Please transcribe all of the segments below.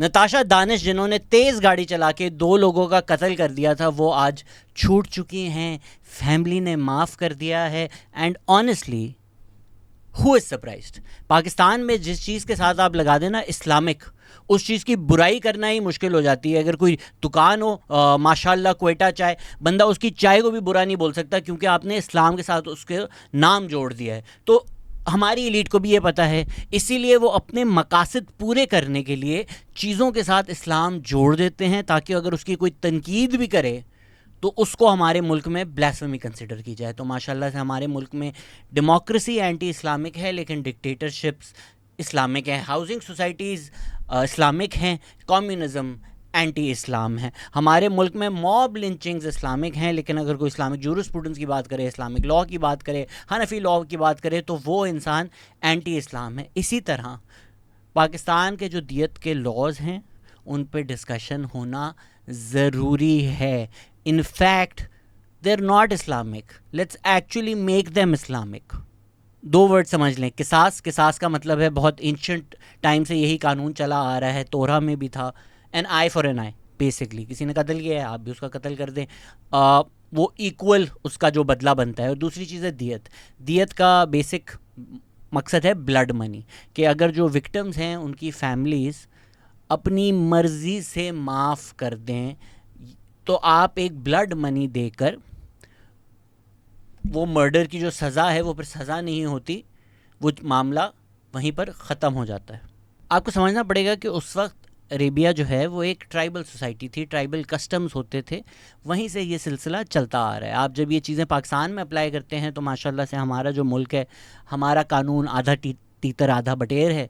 نتاشا دانش جنہوں نے تیز گاڑی چلا کے 2 لوگوں کا قتل کر دیا تھا وہ آج چھوٹ چکی ہیں, فیملی نے معاف کر دیا ہے. And honestly who is surprised? Pakistan میں جس چیز کے ساتھ آپ لگا دیں نا اسلامک, اس چیز کی برائی کرنا ہی مشکل ہو جاتی ہے. اگر کوئی دکان ہو ماشاءاللہ کوئٹہ چائے, بندہ اس کی چائے کو بھی برا نہیں بول سکتا کیونکہ آپ نے اسلام کے ساتھ اس کے نام جوڑ دیا ہے. تو ہماری ایلیٹ کو بھی یہ پتہ ہے, اسی لیے وہ اپنے مقاصد پورے کرنے کے لیے چیزوں کے ساتھ اسلام جوڑ دیتے ہیں تاکہ اگر اس کی کوئی تنقید بھی کرے تو اس کو ہمارے ملک میں بلیسفیمی کنسیڈر کی جائے. تو ماشاءاللہ سے ہمارے ملک میں ڈیموکریسی اینٹی اسلامک ہے, لیکن ڈکٹیٹرشپس اسلامک ہیں, ہاؤسنگ سوسائٹیز اسلامک ہیں, کمیونزم اینٹی اسلام ہے. ہمارے ملک میں موب لنچنگز اسلامک ہیں, لیکن اگر کوئی اسلامک جورسپروڈنس کی بات کرے, اسلامک لاء کی بات کرے, حنفی لاء کی بات کرے تو وہ انسان اینٹی اسلام ہے. اسی طرح پاکستان کے جو دیت کے لاز ہیں ان پہ ڈسکشن ہونا ضروری ہے. In fact they are not Islamic, let's actually make them Islamic. 2 word سمجھ لیں, قصاص کا مطلب ہے بہت اینشنٹ ٹائم سے یہی قانون چلا آ رہا ہے, تورا میں بھی تھا, an eye for an eye. Basically کسی نے قتل کیا ہے آپ بھی اس کا قتل کر دیں, وہ ایکول اس کا جو بدلہ بنتا ہے. اور دوسری چیز ہے دیت کا بیسک مقصد ہے بلڈ منی, کہ اگر جو وکٹمز ہیں ان کی فیملیز اپنی مرضی سے معاف کر دیں تو آپ ایک بلڈ منی دے کر وہ مرڈر کی جو سزا ہے وہ پھر سزا نہیں ہوتی, وہ معاملہ وہیں پر ختم ہو جاتا ہے. آپ کو سمجھنا پڑے گا کہ اس وقت عربیہ جو ہے وہ ایک ٹرائبل سوسائٹی تھی, ٹرائبل کسٹمز ہوتے تھے, وہیں سے یہ سلسلہ چلتا آ رہا ہے. آپ جب یہ چیزیں پاکستان میں اپلائی کرتے ہیں تو ماشاءاللہ سے ہمارا جو ملک ہے, ہمارا قانون آدھا تیتر آدھا بٹیر ہے.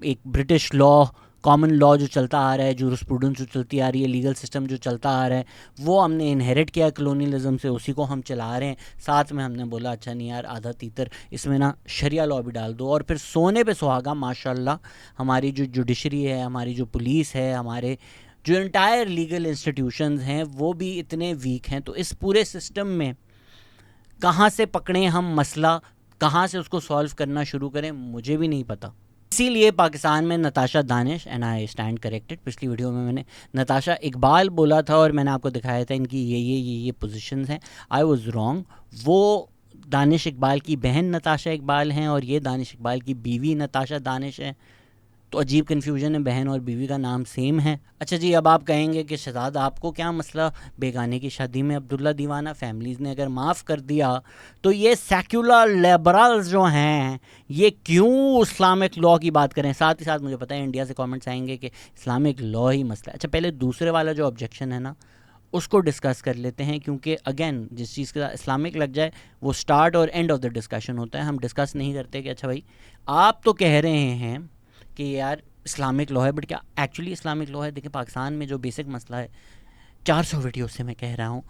ایک برٹش لاء, کامن لاء جو چلتا آ رہا ہے, جورسپروڈنس جو چلتی آ رہی ہے, لیگل سسٹم جو چلتا آ رہا ہے, وہ ہم نے انہیریٹ کیا کلونیلزم سے, اسی کو ہم چلا رہے ہیں. ساتھ میں ہم نے بولا اچھا نہیں یار آدھا تیتر اس میں نا شریعہ لاء بھی ڈال دو, اور پھر سونے پہ سہاگا ماشاءاللہ ہماری جو جوڈیشری ہے, ہماری جو پولیس ہے, ہمارے جو انٹائر لیگل انسٹیٹیوشنز ہیں وہ بھی اتنے ویک ہیں. تو اس پورے سسٹم میں کہاں سے پکڑیں ہم مسئلہ, کہاں سے اس کو سالو کرنا شروع کریں, مجھے بھی نہیں پتہ. اسی لیے پاکستان میں نتاشا دانش, اینڈ آئی اسٹینڈ کریکٹڈ, پچھلی ویڈیو میں نے نتاشا اقبال بولا تھا اور میں نے آپ کو دکھایا تھا ان کی یہ پوزیشنز ہیں. I was wrong. وہ دانش اقبال کی بہن نتاشا اقبال ہیں اور یہ دانش اقبال کی بیوی نتاشا دانش ہیں. تو عجیب کنفیوژن ہے, بہن اور بیوی کا نام سیم ہے. اچھا جی, اب آپ کہیں گے کہ شہزاد آپ کو کیا مسئلہ بیگانے کی شادی میں, عبداللہ دیوانہ فیملیز نے اگر معاف کر دیا تو یہ سیکولر لیبرلز جو ہیں یہ کیوں اسلامک لاء کی بات کریں. ساتھ ہی ساتھ مجھے پتہ ہے انڈیا سے کامنٹس آئیں گے کہ اسلامک لاء ہی مسئلہ ہے. اچھا پہلے دوسرے والا جو آبجیکشن ہے نا اس کو ڈسکس کر لیتے ہیں, کیونکہ اگین جس چیز کا اسلامک لگ جائے وہ سٹارٹ اور اینڈ آف دا ڈسکشن ہوتا ہے. ہم ڈسکس نہیں کرتے کہ اچھا بھائی آپ تو کہہ رہے ہیں کہ یار اسلامک لاء ہے, بٹ کیا ایکچولی اسلامک لاء ہے. دیکھیں پاکستان میں جو بیسک مسئلہ ہے 400 ویڈیو سے میں کہہ رہا ہوں,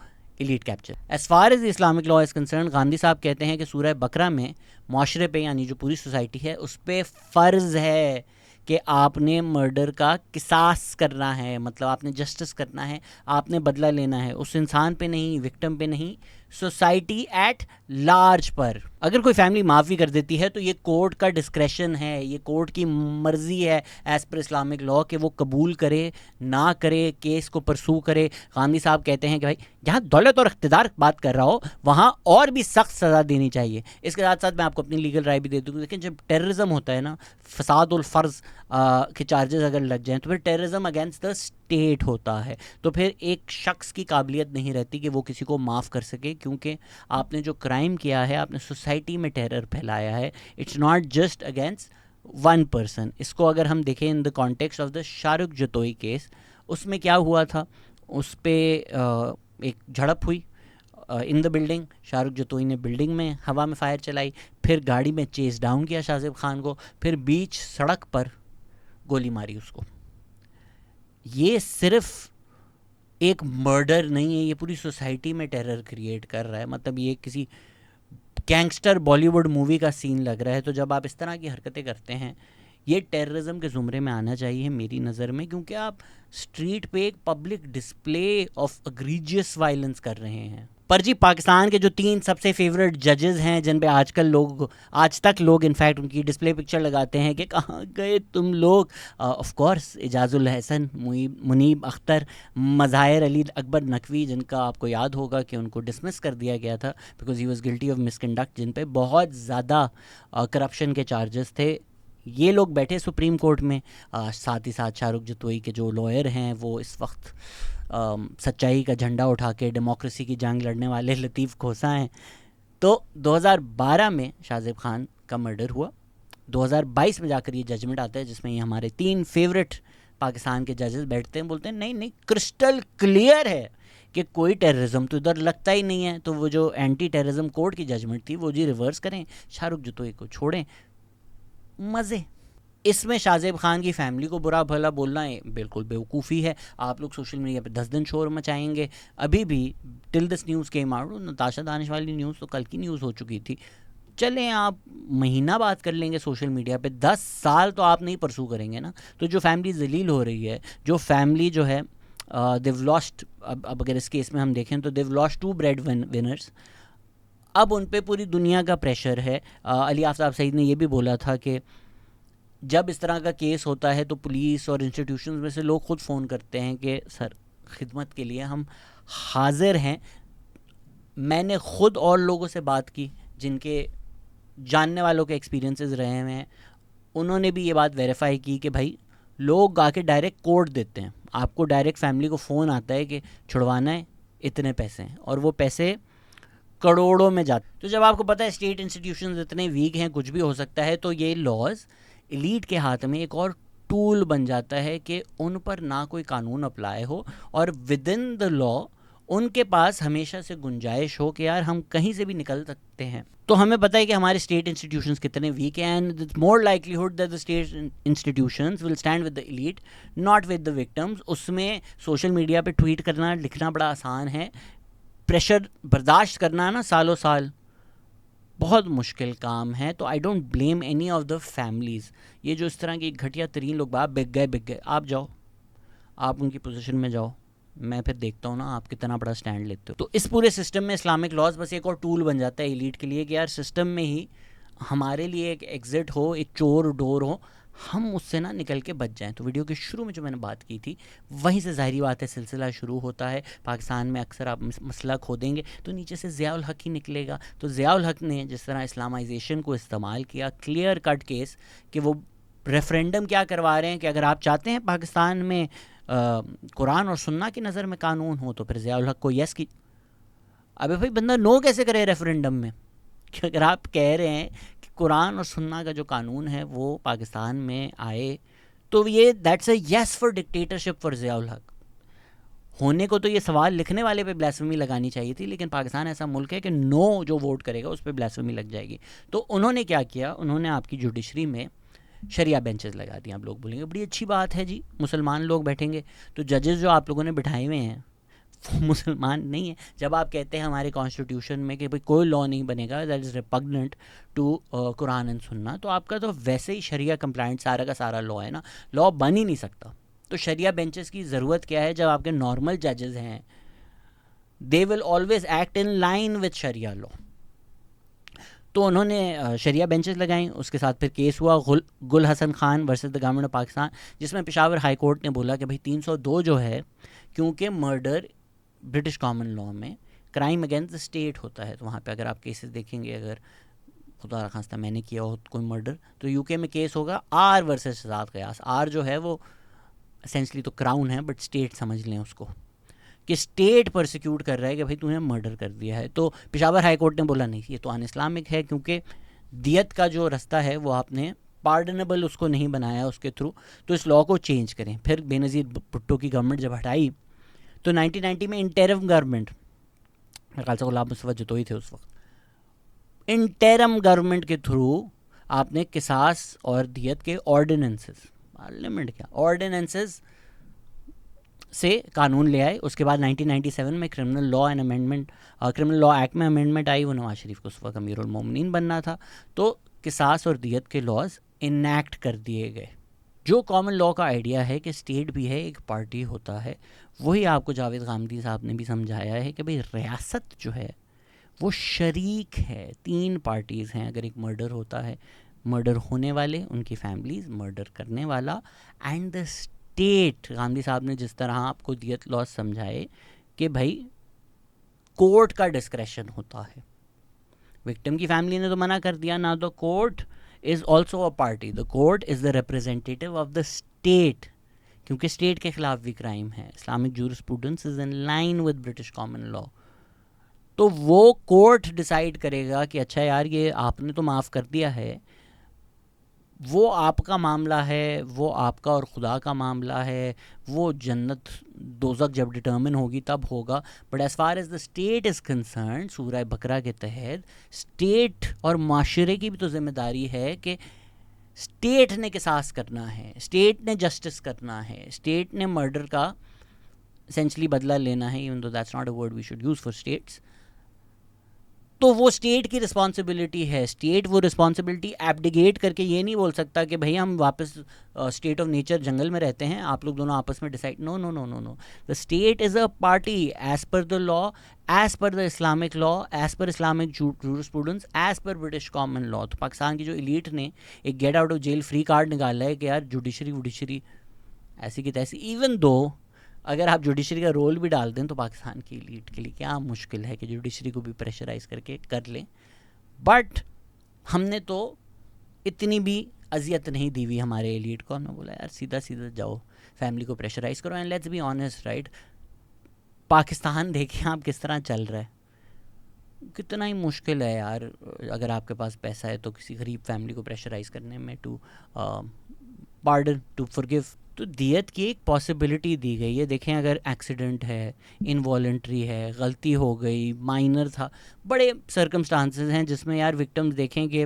elite capture. As far as Islamic law is concern, Gandhi صاحب کہتے ہیں کہ سورہ بقرہ میں معاشرے پہ یعنی جو پوری سوسائٹی ہے اس پہ فرض ہے کہ آپ نے مرڈر کا قصاص کرنا ہے, مطلب آپ نے جسٹس کرنا ہے, آپ نے بدلہ لینا ہے, اس انسان پہ نہیں, وکٹم پہ نہیں, سوسائٹی ایٹ لارج پر. اگر کوئی فیملی معافی کر دیتی ہے تو یہ کورٹ کا ڈسکریشن ہے, یہ کورٹ کی مرضی ہے ایز پر اسلامک لاء کہ وہ قبول کرے نہ کرے, کیس کو پرسو کرے. گاندھی صاحب کہتے ہیں کہ بھائی جہاں دولت اور اقتدار بات کر رہا ہو وہاں اور بھی سخت سزا دینی چاہیے. اس کے ساتھ ساتھ میں آپ کو اپنی لیگل رائے بھی دے دوں. لیکن جب ٹیررزم ہوتا ہے نا, فساد الفرض کے چارجز اگر لگ جائیں تو پھر ٹیررزم اگینسٹ دا اسٹیٹ ہوتا ہے. تو پھر ایک شخص کی قابلیت نہیں رہتی کہ وہ کسی کو معاف کر سکے, کیونکہ آپ نے جو کرائم کیا ہے, آپ نے سوسائٹی میں ٹیرر پھیلایا ہے. It's not just against one person. اس کو اگر ہم دیکھیں ان the context of the Shah Rukh Jatoi case, اس میں کیا ہوا تھا, اس پہ ایک جھڑپ ہوئی ان دا بلڈنگ. شاہ رخ جتوئی نے بلڈنگ میں ہوا میں فائر چلائی, پھر گاڑی میں چیز ڈاؤن کیا شاہ زیب خان کو, پھر بیچ سڑک پر گولی ماری اس کو. یہ صرف ایک مرڈر نہیں ہے, یہ پوری سوسائٹی میں ٹیرر کریٹ کر رہا ہے. مطلب یہ کسی گینگسٹر بالی ووڈ مووی کا سین لگ رہا ہے. تو جب آپ اس طرح کی حرکتیں کرتے ہیں یہ ٹیررزم کے زمرے میں آنا چاہیے میری نظر میں, کیونکہ آپ اسٹریٹ پہ ایک پبلک ڈسپلے آف اگریجیس وائلنس کر رہے ہیں. پر جی پاکستان کے جو 3 سب سے فیوریٹ ججز ہیں جن پہ آج تک لوگ انفیکٹ ان کی ڈسپلے پکچر لگاتے ہیں کہ کہاں گئے تم لوگ، آف کورس اعجاز الحسن، منیب اختر، مظاہر علی اکبر نقوی، جن کا آپ کو یاد ہوگا کہ ان کو ڈسمس کر دیا گیا تھا because he was guilty of miss conduct, جن پہ بہت زیادہ کرپشن کے چارجز تھے. یہ لوگ بیٹھے سپریم کورٹ میں. ساتھ ہی ساتھ شاہ رخ جتوئی کے جو لائر ہیں وہ اس وقت سچائی کا جھنڈا اٹھا کے ڈیموکریسی کی جنگ لڑنے والے لطیف کھوسا ہیں. تو 2012 میں شاہ زیب خان کا مرڈر ہوا. 2022 میں جا کر یہ ججمنٹ آتا ہے جس میں یہ ہمارے 3 فیوریٹ پاکستان کے ججز بیٹھتے ہیں، بولتے ہیں نہیں کرسٹل کلیئر ہے کہ کوئی ٹیررزم تو ادھر لگتا ہی نہیں ہے. تو وہ جو اینٹی ٹیررزم کورٹ کی ججمنٹ تھی وہ جی ریورس کریں، شاہ رخ جتوئی کو چھوڑیں. مزے. اس میں شاہ زیب خان کی فیملی کو برا بھلا بولنا ہے بالکل بیوقوفی ہے. آپ لوگ سوشل میڈیا پہ 10 دن شور مچائیں گے. ابھی بھی till this news came out, Natasha Danish والی نیوز تو کل کی نیوز ہو چکی تھی. چلیں آپ مہینہ بات کر لیں گے سوشل میڈیا پہ، 10 سال تو آپ نہیں پرسو کریں گے نا. تو جو فیملی ذلیل ہو رہی ہے، جو فیملی جو ہے دیو لاسٹ، اب اگر اس کیس میں ہم دیکھیں تو دیو لاسٹ 2 بریڈ ونرز. اب ان پہ پوری دنیا کا پریشر ہے. علی آفتاب سعید نے یہ بھی بولا تھا کہ جب اس طرح کا کیس ہوتا ہے تو پولیس اور انسٹیٹیوشنز میں سے لوگ خود فون کرتے ہیں کہ سر خدمت کے لیے ہم حاضر ہیں. میں نے خود اور لوگوں سے بات کی جن کے جاننے والوں کے ایکسپیرینسز رہے ہوئے ہیں، انہوں نے بھی یہ بات ویریفائی کی کہ بھائی لوگ آ کے ڈائریکٹ کوڈ دیتے ہیں. آپ کو ڈائریکٹ فیملی کو فون آتا ہے کہ چھڑوانا ہے، اتنے پیسے ہیں، اور وہ پیسے کروڑوں میں جاتے. تو جب آپ کو پتہ ہے اسٹیٹ انسٹیٹیوشنز اتنے ویک ہیں، کچھ بھی ہو سکتا ہے، تو یہ لاز ایلیٹ کے ہاتھ میں ایک اور ٹول بن جاتا ہے کہ ان پر نہ کوئی قانون اپلائی ہو، اور ود ان دا لا ان کے پاس ہمیشہ سے گنجائش ہو کہ یار ہم کہیں سے بھی نکل سکتے ہیں. تو ہمیں پتہ ہے کہ ہمارے اسٹیٹ انسٹیٹیوشنز کتنے ویک ہیں، and more likelihood that the state institutions will stand with the elite not with the victims. اس میں سوشل میڈیا پہ ٹویٹ کرنا لکھنا بڑا آسان ہے، پریشر برداشت کرنا نا سالوں سال بہت مشکل کام ہے. تو I don't blame any of the families. یہ جو اس طرح کی گھٹیا ترین لوگ بک گئے، آپ جاؤ، آپ ان کی پوزیشن میں جاؤ، میں پھر دیکھتا ہوں نا آپ کتنا بڑا سٹینڈ لیتے ہو. تو اس پورے سسٹم میں اسلامک لاز بس ایک اور ٹول بن جاتا ہے ایلیٹ کے لیے کہ یار سسٹم میں ہی ہمارے لیے ایک ایگزٹ ہو، ایک چور ڈور ہو، ہم اس سے نہ نکل کے بچ جائیں. تو ویڈیو کے شروع میں جو میں نے بات کی تھی وہیں سے ظاہری بات ہے سلسلہ شروع ہوتا ہے. پاکستان میں اکثر آپ مسئلہ کھودیں گے تو نیچے سے ضیاء الحق ہی نکلے گا. تو ضیاء الحق نے جس طرح اسلامائزیشن کو استعمال کیا، کلیئر کٹ کیس کہ وہ ریفرینڈم کیا کروا رہے ہیں کہ اگر آپ چاہتے ہیں پاکستان میں قرآن اور سنہ کی نظر میں قانون ہو تو پھر ضیاء الحق کو یس کی. ابے بھائی بندہ نو کیسے کرے ریفرینڈم میں؟ کہ اگر آپ کہہ رہے ہیں کہ قرآن اور سنہ کا جو قانون ہے وہ پاکستان میں آئے تو یہ that's a yes for dictatorship for Zia الحق. ہونے کو تو یہ سوال لکھنے والے پہ بلیسفیمی لگانی چاہیے تھی، لیکن پاکستان ایسا ملک ہے کہ نو جو ووٹ کرے گا اس پہ بلیسفیمی لگ جائے گی. تو انہوں نے کیا کیا، انہوں نے آپ کی جوڈیشری میں شریعہ بینچز لگا دیں. آپ لوگ بولیں گے بڑی اچھی بات ہے جی، مسلمان لوگ بیٹھیں گے. تو ججز جو آپ لوگوں نے بٹھائے ہوئے ہیں وہ مسلمان نہیں ہیں. جب آپ کہتے ہیں ہمارے کانسٹیٹیوشن میں کہ بھئی کوئی لا نہیں بنے گا that is repugnant to Quran and Sunnah, تو آپ کا تو ویسے ہی شریعہ کمپلائنٹ سارا کا سارا لا ہے نا، لا بن ہی نہیں سکتا. تو شریعہ بینچز کی ضرورت کیا ہے جب آپ کے نارمل ججز ہیں، they will always act in line with Sharia law. تو انہوں نے شریعہ بینچز لگائیں. اس کے ساتھ پھر کیس ہوا Gul Hassan Khan versus the government of Pakistan, جس میں پشاور ہائی کورٹ نے بولا کہ بھئی 302 جو ہے، کیونکہ مرڈر برٹش کامن لا میں کرائم اگینسٹ دا اسٹیٹ ہوتا ہے، تو وہاں پہ اگر آپ کیسز دیکھیں گے، اگر خدا رخواستہ میں نے کیا ہو کوئی مرڈر تو یو کے میں کیس ہوگا آر ورسز شہزاد قیاس. آر جو ہے وہ اسینشلی تو کراؤن ہے بٹ اسٹیٹ سمجھ لیں اس کو، کہ اسٹیٹ پرسیکیوٹ کر رہا ہے کہ بھائی تو نے مرڈر کر دیا ہے. تو پشاور ہائی کورٹ نے بولا نہیں، یہ تو ان اسلامک ہے، کیونکہ دیت کا جو رستہ ہے وہ آپ نے پارڈنیبل اس کو نہیں بنایا اس کے تھرو، تو اس لا کو چینج کریں. پھر بے نظیر بھٹو کی گورنمنٹ جب ہٹائی تو 1990 میں انٹرم گورنمنٹ، میرے خیال سے غلام مصطفیٰ جتوئی تھے اس وقت، انٹرم گورنمنٹ کے تھرو آپ نے قصاص اور دیت کے آرڈیننسز، پارلیمنٹ کیا آرڈیننسز سے قانون لے آئے. اس کے بعد 1997 میں criminal law and amendment, criminal law act میں امینڈمنٹ آئی. وہ نواز شریف کو اس وقت امیر المومنین بننا تھا، تو قصاص اور دیت کے لاز انیکٹ کر دیے گئے. جو کامن لاء کا آئیڈیا ہے کہ اسٹیٹ بھی ہے ایک پارٹی ہوتا ہے، وہی آپ کو جاوید غامدی صاحب نے بھی سمجھایا ہے کہ بھئی ریاست جو ہے وہ شریک ہے، 3 پارٹیز ہیں. اگر ایک مرڈر ہوتا ہے، مرڈر ہونے والے، ان کی فیملیز، مرڈر کرنے والا اینڈ دا اسٹیٹ. غامدی صاحب نے جس طرح آپ کو دیت لاء سمجھائے کہ بھائی کورٹ کا ڈسکریشن ہوتا ہے. وکٹم کی فیملی نے تو منع کر دیا نا، تو court is also a party. The court is the representative of the state, کیونکہ اسٹیٹ کے خلاف بھی کرائم ہے. Islamic jurisprudence is in line with British common law. تو وہ کورٹ ڈیسائیڈ کرے گا کہ اچھا یار یہ آپ نے تو معاف کر دیا ہے، وہ آپ کا معاملہ ہے، وہ آپ کا اور خدا کا معاملہ ہے، وہ جنت دوزخ جب ڈٹرمن ہوگی تب ہوگا. But as far as the state is concern, سورہ بقرہ کے تحت اسٹیٹ اور معاشرے کی بھی تو ذمہ داری ہے کہ اسٹیٹ نے قصاص کرنا ہے، اسٹیٹ نے جسٹس کرنا ہے، اسٹیٹ نے مرڈر کا اسینچلی بدلہ لینا ہے. Even though that's not a word we should use for states. تو وہ اسٹیٹ کی رسپانسبلٹی ہے. اسٹیٹ وہ رسپانسبلٹی ایبڈیگیٹ کر کے یہ نہیں بول سکتا کہ بھئی ہم واپس اسٹیٹ آف نیچر جنگل میں رہتے ہیں، آپ لوگ دونوں آپس میں decide. No no no no no. The state is a party as per the law, as per the Islamic law, as per Islamic jurisprudence, as per British common law. تو پاکستان کی جو ایلیٹ نے ایک get out of jail free card نکالا ہے کہ یار judiciary ایسی کی تیسی. ایون دو اگر آپ جوڈیشری کا رول بھی ڈال دیں تو پاکستان کی ایلیٹ کے لیے کیا مشکل ہے کہ جوڈیشری کو بھی پریشرائز کر کے کر لیں. بٹ ہم نے تو اتنی بھی اذیت نہیں دی ہوئی ہمارے ایلیٹ کو. ہم نے بولا یار سیدھا جاؤ فیملی کو پریشرائز کرو. And let's be honest right, Pakistan دیکھیں آپ کس طرح چل رہا ہے. کتنا ہی مشکل ہے یار اگر آپ کے پاس پیسہ ہے تو کسی غریب فیملی کو پریشرائز کرنے میں ٹو پارڈن، ٹو فرگیو. تو دیت کی ایک پاسبلٹی دی گئی ہے. دیکھیں اگر ایکسیڈنٹ ہے، انوالنٹری ہے، غلطی ہو گئی، مائنر تھا، بڑے سرکمسٹانسز ہیں جس میں یار وکٹمز دیکھیں کہ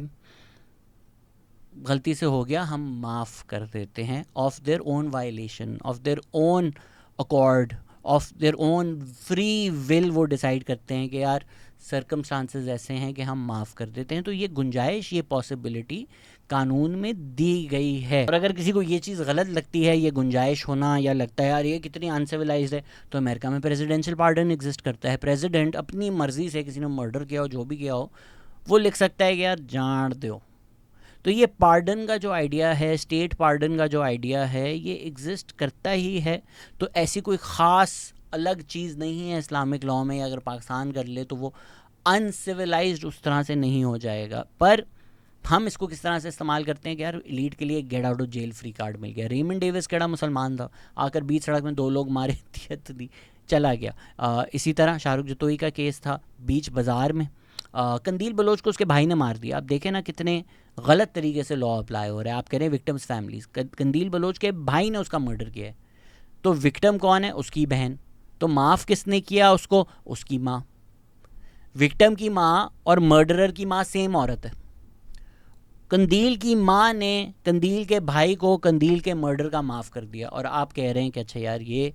غلطی سے ہو گیا، ہم معاف کر دیتے ہیں of their own violation, of their own accord, of their own free will. وہ ڈیسائیڈ کرتے ہیں کہ یار سرکمسٹانسز ایسے ہیں کہ ہم معاف کر دیتے ہیں. تو یہ گنجائش، یہ پاسبلٹی قانون میں دی گئی ہے. اور اگر کسی کو یہ چیز غلط لگتی ہے، یہ گنجائش ہونا، یا لگتا ہے یار یہ کتنی انسیولائزڈ ہے، تو امریکہ میں پریزیڈینشیل پارڈن ایگزسٹ کرتا ہے. پریزیڈنٹ اپنی مرضی سے کسی نے مرڈر کیا ہو، جو بھی کیا ہو، وہ لکھ سکتا ہے کہ یار جان دو. تو یہ پارڈن کا جو آئیڈیا ہے، اسٹیٹ پارڈن کا جو آئیڈیا ہے، یہ ایگزسٹ کرتا ہی ہے. تو ایسی کوئی خاص الگ چیز نہیں ہے اسلامک لاء میں. اگر پاکستان کر لے تو وہ انسیولائزڈ اس طرح سے نہیں ہو جائے گا. پر ہم اس کو کس طرح سے استعمال کرتے ہیں کہ یار ایلیٹ کے لیے get out of jail free card مل گیا. ریمن ڈیوس کیڑا مسلمان تھا، آ کر بیچ سڑک میں 2 لوگ مارے، دیت دی، چلا گیا. اسی طرح شاہ رخ جتوئی کا کیس تھا بیچ بازار میں، قندیل بلوچ کو اس کے بھائی نے مار دیا. آپ دیکھیں نا کتنے غلط طریقے سے لا اپلائی ہو رہا ہے. آپ کہہ رہے ہیں وکٹمز فیملیز، قندیل بلوچ کے بھائی نے اس کا مرڈر کیا ہے. تو وکٹم کون ہے؟ اس کی بہن. تو معاف کس نے کیا اس کو؟ اس کی ماں. وکٹم کی ماں اور مرڈرر کی ماں سیم عورت ہے. قندیل کی ماں نے قندیل کے بھائی کو قندیل کے مرڈر کا معاف کر دیا. اور آپ کہہ رہے ہیں کہ اچھا یار یہ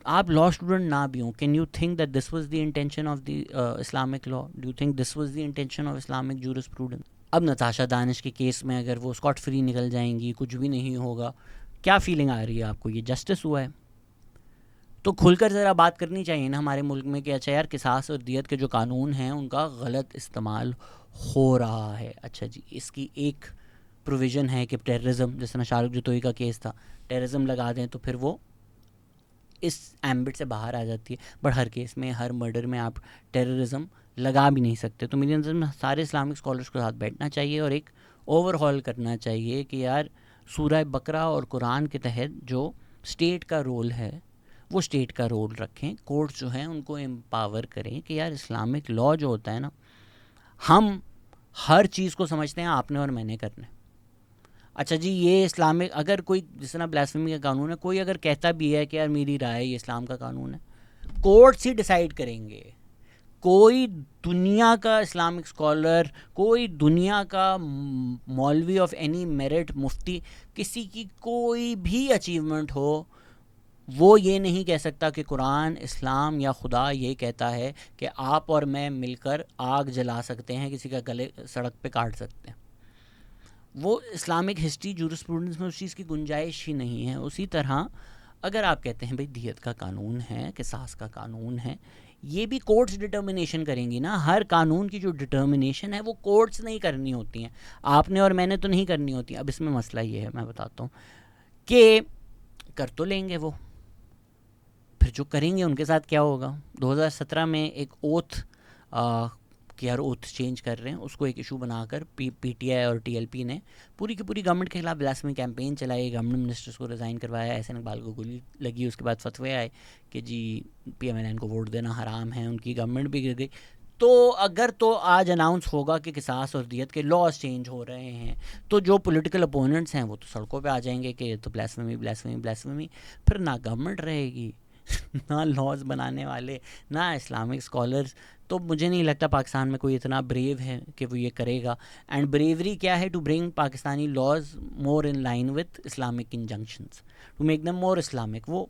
آپ لا اسٹوڈنٹ نہ بھی ہوں، can you think that this was the intention of the Islamic law? Do you think this was the intention of Islamic jurisprudence? اب نتاشا دانش کے کیس میں اگر وہ اسکاٹ فری نکل جائیں گی، کچھ بھی نہیں ہوگا، کیا فیلنگ آ رہی ہے آپ کو؟ یہ جسٹس ہوا ہے؟ تو کھل کر ذرا بات کرنی چاہیے نا ہمارے ملک میں کہ اچھا یار قصاص اور دیت کے جو قانون ہیں ان کا غلط استعمال ہو رہا ہے. اچھا جی، اس کی ایک پروویژن ہے کہ ٹیررزم، جس طرح شاہ رخ جتوئی کا کیس تھا، ٹیررزم لگا دیں تو پھر وہ اس ایمبٹ سے باہر آ جاتی ہے. بٹ ہر کیس میں، ہر مرڈر میں آپ ٹیررزم لگا بھی نہیں سکتے. تو میری نظر میں سارے اسلامک اسکالرس کے ساتھ بیٹھنا چاہیے اور ایک اوور ہال کرنا چاہیے کہ یار سورہ بقرہ اور قرآن کے تحت جو اسٹیٹ کا رول ہے وہ اسٹیٹ کا رول رکھیں. کورٹ جو ہیں ان کو امپاور کریں کہ یار اسلامک لا جو ہوتا ہے نا، ہم ہر چیز کو سمجھتے ہیں آپ نے اور میں نے کرنا ہے. اچھا جی یہ اسلامک، اگر کوئی جس طرح بلاسفیمی کا قانون ہے، کوئی اگر کہتا بھی ہے کہ یار میری رائے یہ اسلام کا قانون ہے، کورٹس ہی ڈیسائیڈ کریں گے. کوئی دنیا کا اسلامک اسکالر، کوئی دنیا کا مولوی آف اینی میرٹ، مفتی، کسی کی کوئی بھی اچیومنٹ ہو، وہ یہ نہیں کہہ سکتا کہ قرآن، اسلام یا خدا یہ کہتا ہے کہ آپ اور میں مل کر آگ جلا سکتے ہیں، کسی کا گلے سڑک پہ کاٹ سکتے ہیں. وہ اسلامک ہسٹری جورسپروڈنس میں اس چیز کی گنجائش ہی نہیں ہے. اسی طرح اگر آپ کہتے ہیں بھئی دیت کا قانون ہے, قصاص کا قانون ہے, یہ بھی کورٹس ڈٹرمنیشن کریں گی نا. ہر قانون کی جو ڈٹرمنیشن ہے وہ کورٹس نہیں کرنی ہوتی ہیں, آپ نے اور میں نے تو نہیں کرنی ہوتی. اب اس میں مسئلہ یہ ہے, میں بتاتا ہوں کہ کر تو لیں گے وہ, پھر جو کریں گے ان کے ساتھ کیا ہوگا. 2017 میں ایک اوتھ کہ یار اوتھ چینج کر رہے ہیں, اس کو ایک ایشو بنا کر پی ٹی آئی اور ٹی ایل پی نے پوری کی پوری گورنمنٹ کے خلاف بلاسفیمی کیمپین چلائی, گورنمنٹ منسٹرس کو ریزائن کروایا, احسن اقبال کو گولی لگی, اس کے بعد فتوے آئے کہ جی PMLN کو ووٹ دینا حرام ہے, ان کی گورنمنٹ بھی گر گئی. تو اگر تو آج اناؤنس ہوگا کہ قصاص اور دیت کے لاز چینج ہو رہے ہیں, تو جو پولیٹیکل اپوننٹس ہیں وہ تو سڑکوں پہ آ جائیں گے کہ یہ تو بلاسفیمی. پھر نہ گورنمنٹ رہے گی, نہ لاز بنانے والے, نہ اسلامک اسکالرز. تو مجھے نہیں لگتا پاکستان میں کوئی اتنا بریو ہے کہ وہ یہ کرے گا. اینڈ بریوری کیا ہے؟ To bring Pakistani laws more in line with Islamic injunctions, to make them more Islamic. وہ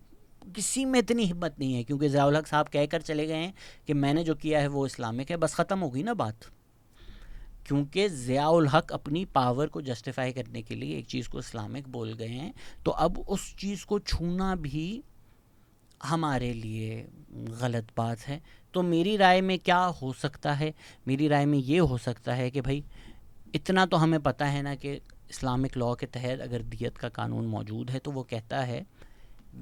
کسی میں اتنی ہمت نہیں ہے, کیونکہ ضیاء الحق صاحب کہہ کر چلے گئے ہیں کہ میں نے جو کیا ہے وہ اسلامک ہے. بس ختم ہو گئی نا بات. کیونکہ ضیاء الحق اپنی پاور کو جسٹیفائی کرنے کے لیے ایک چیز کو اسلامک بول گئے ہیں, تو اب اس چیز کو چھونا بھی ہمارے لیے غلط بات ہے. تو میری رائے میں کیا ہو سکتا ہے؟ میری رائے میں یہ ہو سکتا ہے کہ بھائی اتنا تو ہمیں پتہ ہے نا کہ اسلامک لاء کے تحت اگر دیت کا قانون موجود ہے تو وہ کہتا ہے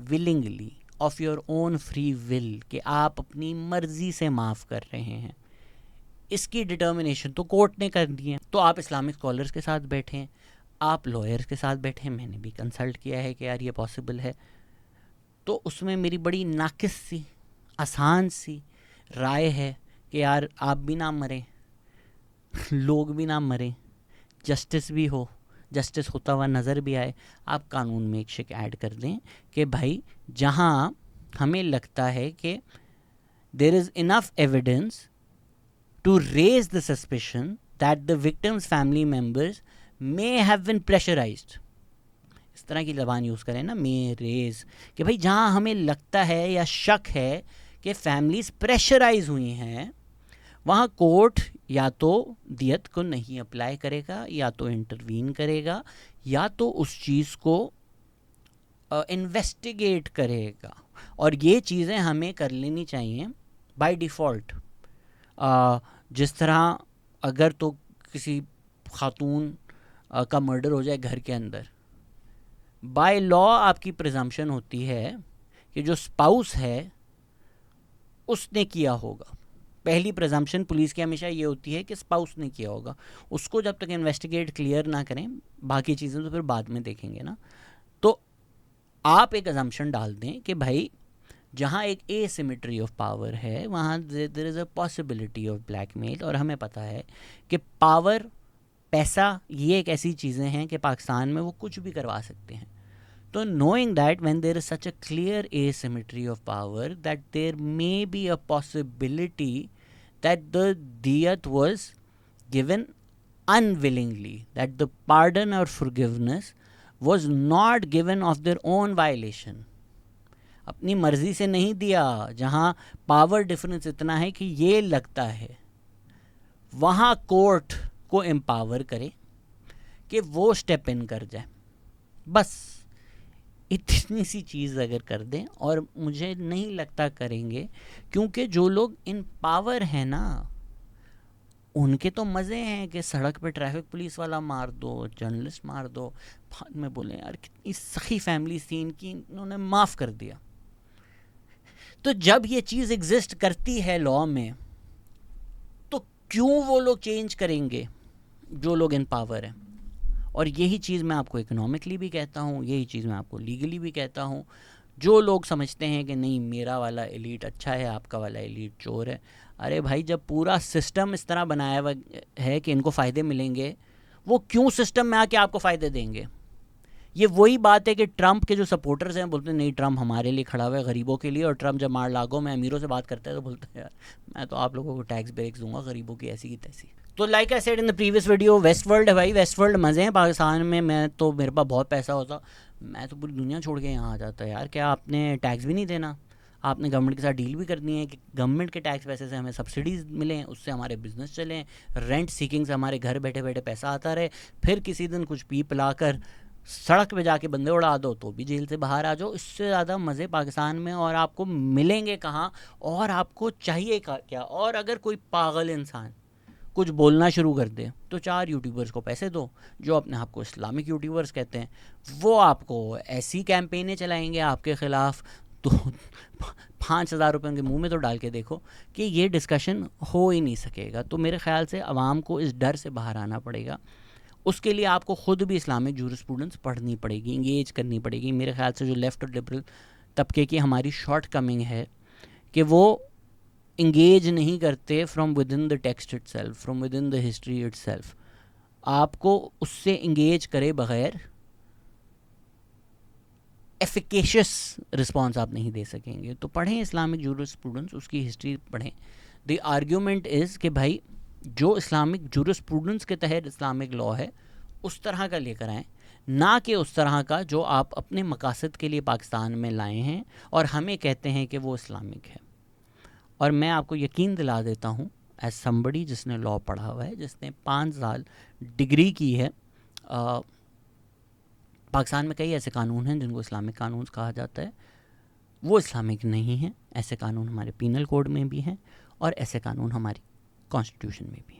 willingly of your own free will, کہ آپ اپنی مرضی سے معاف کر رہے ہیں. اس کی ڈٹرمنیشن تو کورٹ نے کر دی ہے. تو آپ اسلامک اسکالرس کے ساتھ بیٹھیں, آپ لائرس کے ساتھ بیٹھیں, میں نے بھی کنسلٹ کیا ہے کہ یار یہ پاسبل ہے. تو اس میں میری بڑی ناقص سی آسان سی رائے ہے کہ یار آپ بھی نہ مریں, لوگ بھی نہ مریں, جسٹس بھی ہو, جسٹس ہوتا ہوا نظر بھی آئے. آپ قانون میں ایک شک ایڈ کر دیں کہ بھائی جہاں ہمیں لگتا ہے کہ there is enough evidence to raise the suspicion that the victims family members may have been pressurized, اس طرح کی زبان یوز کریں نا, may raise, کہ بھائی جہاں ہمیں لگتا ہے یا شک ہے کہ فیملیز پریشرائز ہوئی ہیں, وہاں کورٹ یا تو دیت کو نہیں اپلائی کرے گا, یا تو انٹروین کرے گا, یا تو اس چیز کو انویسٹیگیٹ کرے گا. اور یہ چیزیں ہمیں کر لینی چاہیے بائی ڈیفالٹ. جس طرح اگر تو کسی خاتون کا مرڈر ہو جائے گھر کے اندر, بائی لا آپ کی پریزمپشن ہوتی ہے کہ جو اسپاؤس ہے اس نے کیا ہوگا. پہلی پریزمپشن پولیس کی ہمیشہ یہ ہوتی ہے کہ اسپاؤس نے کیا ہوگا. اس کو جب تک انویسٹیگیٹ کلیئر نہ کریں, باقی چیزیں تو پھر بعد میں دیکھیں گے نا. تو آپ ایک ازمپشن ڈال دیں کہ بھائی جہاں ایک اے سیمیٹری آف پاور ہے وہاں دیر از اے پاسبلٹی آف بلیک میل. اور ہمیں پتہ ہے کہ پاور, پیسہ, یہ ایک ایسی چیزیں ہیں کہ پاکستان میں وہ کچھ بھی کروا سکتے ہیں. تو knowing that when there is such a clear asymmetry of power, that there may be a possibility that the diyat was given unwillingly, that the pardon or forgiveness was not given of their own violation. اپنی مرضی سے نہیں دیا. جہاں power difference اتنا ہے کہ یہ لگتا ہے, وہاں کورٹ کو امپاور کرے کہ وہ اسٹیپ ان کر جائے. بس اتنی سی چیز اگر کر دیں, اور مجھے نہیں لگتا کریں گے, کیونکہ جو لوگ ان پاور ہیں نا ان کے تو مزے ہیں کہ سڑک پہ ٹریفک پولیس والا مار دو, جرنلسٹ مار دو. بعد میں بولیں یار کتنی سخی فیملی تھی ان کی, انہوں نے معاف کر دیا. تو جب یہ چیز ایگزسٹ کرتی ہے لاء میں, تو کیوں وہ لوگ چینج کریں گے جو لوگ ان پاور ہیں؟ اور یہی چیز میں آپ کو اکنامکلی بھی کہتا ہوں, یہی چیز میں آپ کو لیگلی بھی کہتا ہوں. جو لوگ سمجھتے ہیں کہ نہیں میرا والا ایلیٹ اچھا ہے, آپ کا والا ایلیٹ چور ہے, ارے بھائی جب پورا سسٹم اس طرح بنایا ہوا ہے کہ ان کو فائدے ملیں گے, وہ کیوں سسٹم میں آ کے آپ کو فائدے دیں گے؟ یہ وہی بات ہے کہ ٹرمپ کے جو سپورٹرز ہیں بولتے ہیں نہیں ٹرمپ ہمارے لیے کھڑا ہوا ہے, غریبوں کے لیے. اور ٹرمپ جب مار لاگو میں امیروں سے بات کرتا ہے تو بولتا ہے یار میں تو آپ لوگوں کو ٹیکس بریکس دوں گا, غریبوں کی ایسی کی تیسی. تو like I said in the previous video, west world ہے بھائی, ویسٹ ورلڈ مزے ہیں. پاکستان میں میں تو میرے پاس بہت پیسہ ہوتا, میں تو پوری دنیا چھوڑ کے یہاں آ جاتا ہے. یار کیا آپ نے ٹیکس بھی نہیں دینا؟ آپ نے گورنمنٹ کے ساتھ ڈیل بھی کرنی ہے کہ گورنمنٹ کے ٹیکس پیسے سے ہمیں سبسڈیز ملیں, اس سے ہمارے بزنس چلیں, رینٹ سیکنگ سے ہمارے گھر بیٹھے بیٹھے پیسہ آتا رہے, پھر کسی دن کچھ پی پلا کر سڑک پہ جا کے بندے اڑا دو تو بھی جیل سے باہر آ جاؤ. اس سے زیادہ مزے پاکستان میں اور آپ کو ملیں گے کہاں, اور آپ کو چاہیے کیا. اور اگر کوئی پاگل انسان کچھ بولنا شروع کر دے تو 4 یوٹیوبرز کو پیسے دو جو اپنے آپ کو اسلامک یوٹیوبرز کہتے ہیں, وہ آپ کو ایسی کیمپینیں چلائیں گے آپ کے خلاف, تو 5,000 روپے ان کے منہ میں تو ڈال کے دیکھو کہ یہ ڈسکشن ہو ہی نہیں سکے گا. تو میرے خیال سے عوام کو اس ڈر سے باہر آنا پڑے گا. اس کے لیے آپ کو خود بھی اسلامک جورسپروڈنس پڑھنی پڑے گی, انگیج کرنی پڑے گی. میرے خیال سے جو لیفٹ اور لبرل طبقے کی ہماری شارٹ کمنگ ہے کہ وہ انگیج نہیں کرتے from with in the text it self, from with in the history it self. آپ کو اس سے انگیج کرے بغیر ایفیکیشس رسپانس آپ نہیں دے سکیں گے. تو پڑھیں اسلامک جورسپروڈنس, اس کی ہسٹری پڑھیں. دی آرگیومنٹ از کہ بھائی جو اسلامک جورسپروڈنس کے تحت اسلامک لا ہے اس طرح کا لے کر آئیں, نہ کہ اس طرح کا جو آپ اپنے مقاصد کے لیے پاکستان میں لائے ہیں اور ہمیں کہتے ہیں کہ وہ اسلامک ہے. اور میں آپ کو یقین دلا دیتا ہوں ایز سمبڑی جس نے لا پڑھا ہوا ہے, جس نے 5 سال ڈگری کی ہے, پاکستان میں کئی ایسے قانون ہیں جن کو اسلامک قانون کہا جاتا ہے, وہ اسلامک نہیں ہیں. ایسے قانون ہمارے پینل کوڈ میں بھی ہیں اور ایسے قانون ہماری کانسٹیٹیوشن میں بھی ہیں.